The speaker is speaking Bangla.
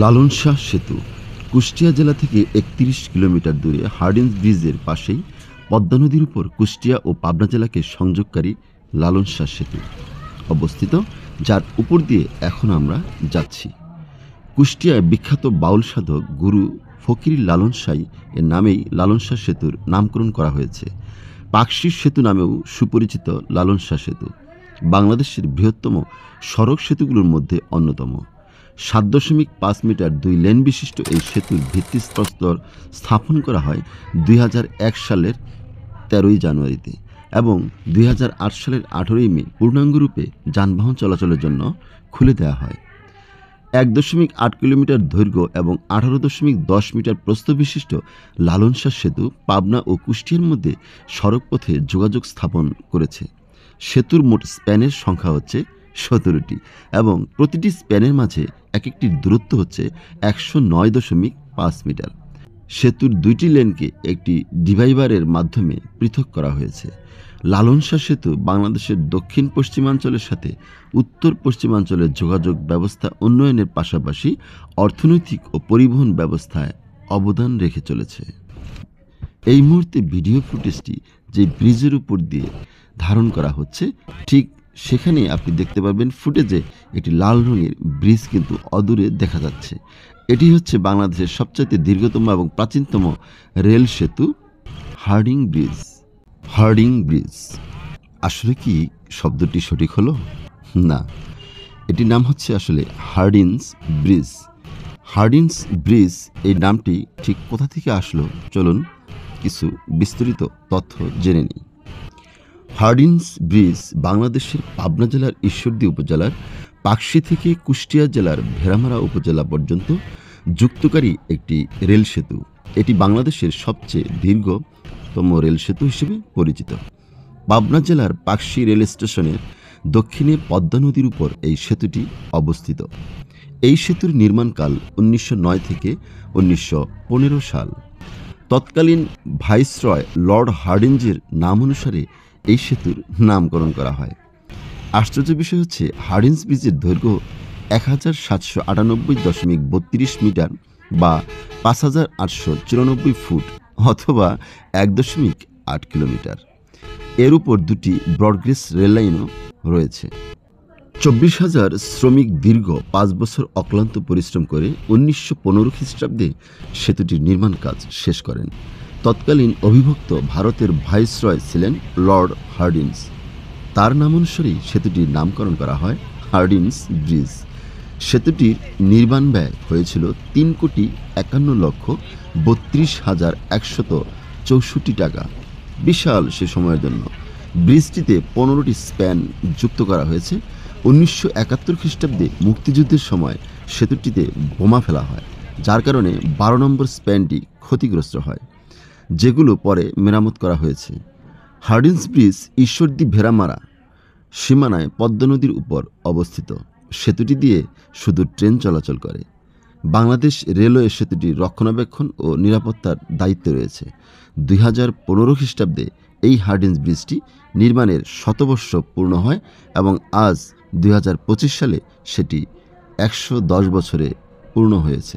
লালন শাহ সেতু কুষ্টিয়া জেলা থেকে ৩১ কিলোমিটার দূরে হার্ডিঞ্জ ব্রিজের পাশেই পদ্মা নদীর উপর কুষ্টিয়া ও পাবনা জেলাকে সংযোগকারী লালন শাহ সেতু অবস্থিত, যার উপর দিয়ে এখন আমরা যাচ্ছি। কুষ্টিয়ায় বিখ্যাত বাউল সাধক গুরু ফকির লালন শাহ এর নামেই লালন শাহ সেতুর নামকরণ করা হয়েছে। পাকশির সেতু নামেও সুপরিচিত লালন শাহ সেতু বাংলাদেশের বৃহত্তম সড়ক সেতুগুলোর মধ্যে অন্যতম। ৭.৫ মিটার ২ লেন বিশিষ্ট এই সেতুর ভিত্তিপ্রস্তর স্থাপন করা হয় ২০০১ সালের ১৩ই জানুয়ারিতে এবং ২০০৮ সালের ১৮ই মে পূর্ণাঙ্গরূপে যানবাহন চলাচলের জন্য খুলে দেওয়া হয়। ১.৮ কিলোমিটার দৈর্ঘ্য এবং ১৮.১০ মিটার প্রস্থ বিশিষ্ট লালন শাহ সেতু পাবনা ও কুষ্টিয়ার মধ্যে সড়কপথে যোগাযোগ স্থাপন করেছে। সেতুর মোট স্প্যানের সংখ্যা হচ্ছে ১৭টি এবং প্রতিটি স্প্যানের মাঝে এক একটির দূরত্ব হচ্ছে ১০৯.৫ মিটার। সেতুর ২টি লেনকে একটি ডিভাইডারের মাধ্যমে পৃথক করা হয়েছে। লালন শাহ সেতু বাংলাদেশের দক্ষিণ পশ্চিমাঞ্চলের সাথে উত্তর পশ্চিমাঞ্চলের যোগাযোগ ব্যবস্থা উন্নয়নের পাশাপাশি অর্থনৈতিক ও পরিবহন ব্যবস্থায় অবদান রেখে চলেছে। এই মুহূর্তে ভিডিও ফুটেজটি যে ব্রিজের উপর দিয়ে ধারণ করা হচ্ছে, ঠিক সেখানে আপনি দেখতে পারবেন ফুটেজে একটি লাল রঙের ব্রিজ কিন্তু অদূরে দেখা যাচ্ছে। এটি হচ্ছে বাংলাদেশের সবচেয়ে দীর্ঘতম এবং প্রাচীনতম রেল সেতু হার্ডিং ব্রিজ। হার্ডিং ব্রিজ আসলে কি শব্দটি সঠিক হলো? না, এটির নাম হচ্ছে আসলে হার্ডিঞ্জ ব্রিজ। হার্ডিঞ্জ ব্রিজ এই নামটি ঠিক কোথা থেকে আসলো, চলুন কিছু বিস্তারিত তথ্য জেনে নিই। হার্ডিঞ্জ ব্রিজ বাংলাদেশের পাবনা জেলার ঈশ্বরদী উপজেলার পাকশী থেকে কুষ্টিয়া জেলার ভেড়ামারা উপজেলা পর্যন্ত যুক্তকারী একটি রেল সেতু। এটি বাংলাদেশের সবচেয়ে দীর্ঘতম রেল সেতু হিসেবে পরিচিত। পাবনা জেলার পাকশী রেল স্টেশনের দক্ষিণে পদ্মা নদীর উপর এই সেতুটি অবস্থিত। এই সেতুর নির্মাণকাল ১৯০৯ থেকে ১৯১৫ সাল। তৎকালীন ভাইসরয় লর্ড হার্ডিঞ্জের নাম অনুসারে এই সেতুর নামকরণ করা হয়। আশ্চর্য বিষয় হচ্ছে, হার্ডিঞ্জ ব্রিজের দৈর্ঘ্য ১৭৯৮.৩২ মিটার বা ৫৮৯৪ ফুট অথবা ১.৮ কিলোমিটার। এর উপর দুটি ব্রডগেজ রেললাইনও রয়েছে। ২৪,০০০ শ্রমিক দীর্ঘ ৫ বছর অক্লান্ত পরিশ্রম করে ১৯১৫ খ্রিস্টাব্দে সেতুটির নির্মাণ কাজ শেষ করেন। তৎকালীন অবিভক্ত ভারতের ভাইসরয় ছিলেন লর্ড হার্ডিঞ্জ। তার নাম অনুসারেই সেতুটির নামকরণ করা হয় হার্ডিঞ্জ ব্রিজ। সেতুটির নির্মাণ ব্যয় হয়েছিল ৩,৫১,৩২,১৬৪ টাকা। বিশাল সে সময়ের জন্য। ব্রিজটিতে ১৫টি স্প্যান যুক্ত করা হয়েছে। ১৯৭১ খ্রিস্টাব্দে মুক্তিযুদ্ধের সময় সেতুটিতে বোমা ফেলা হয়, যার কারণে ১২ নম্বর স্প্যানটি ক্ষতিগ্রস্ত হয়, যেগুলো পরে মেরামত করা হয়েছে। হার্ডিঞ্জ ব্রিজ ঈশ্বরদী ভেড়ামারা সীমানায় পদ্মা নদীর উপর অবস্থিত। সেতুটি দিয়ে শুধু ট্রেন চলাচল করে। বাংলাদেশ রেলওয়ে সেতুটির রক্ষণাবেক্ষণ ও নিরাপত্তার দায়িত্বে রয়েছে। ২০১৫ খ্রিস্টাব্দে এই হার্ডিঞ্জ ব্রিজটি নির্মাণের ১০০ বর্ষ পূর্ণ হয় এবং আজ ২০২৫ সালে সেটি ১১০ বছরে পূর্ণ হয়েছে।